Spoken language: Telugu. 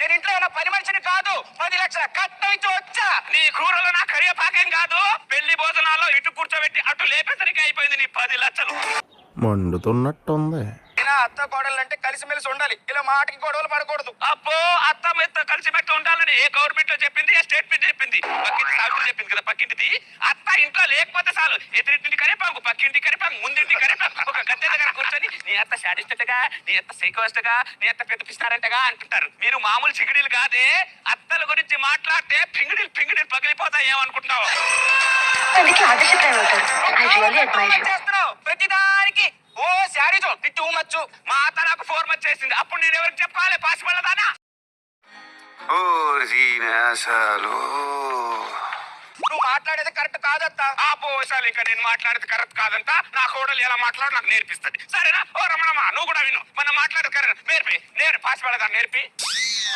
నేను ఇంట్లో ఉన్న పని మనిషిని కాదు, 10 లక్షల కట్నం ఇచ్చి వచ్చా. నీ కూరలో నా కరివేపాకేం కాదు, పెళ్లి భోజనాల్లో ఇటు కూర్చోబెట్టి అటు లేపేసరికి అయిపోయింది నీ 10 లక్షలు. మండుతున్నట్టుంది. అత్త కోడలు అంటే కలిసిమెలిసి ఉండాలి, ఇలా మాటకి గొడవలు పడకూడదు. అబ్బో అత్త మెత్త కలిసిమెత్త ఉండాలని ఏ గవర్నమెంట్ లో చెప్పింది, ఏ స్టేట్మెంట్ చెప్పింది? పక్కింటి సాగులు చెప్పింది కదా పక్కింటిది. అత్త ఇంట్లో లేకపోతే చాలు, ఎదురింటి కరిపాకు, పక్కింటి కరిపాకు, ముందింటి కరిపాకు, ఒక గద్దె దగ్గర కూర్చొని నీ అత్త శాడిస్టగా, నీ అత్త సైకోస్ట్గా, నీ అత్త పెద్ద పిస్తారంటగా అంటుంటారు. మీరు మామూలు చిగిడీలు కాదే, అత్తల గురించి మాట్లాడితే పింగిడీలు పగిలిపోతాయి ఏమనుకుంటున్నావు? చేస్తున్నావు ప్రతిదానికి. ఓ శారీజో టూ మచ్చు, మా అత్త నాకు 4 మచ్ చేసింది. అప్పుడు నేను ఎవరికి చెప్పాలి? పాసిపడదానా? నువ్వు మాట్లాడేది కరెక్ట్ కాదత్త. ఆ పోసాలు ఇంకా నేను మాట్లాడేది కరెక్ట్ కాదంట. నా కోడలు ఎలా మాట్లాడు నాకు నేర్పిస్తుంది. సరేనా? ఓ రమణమ్మ నువ్వు కూడా విను, మనం మాట్లాడేది కరెక్ట్ నేర్పి. నేను పాసిపడదా నేర్పి.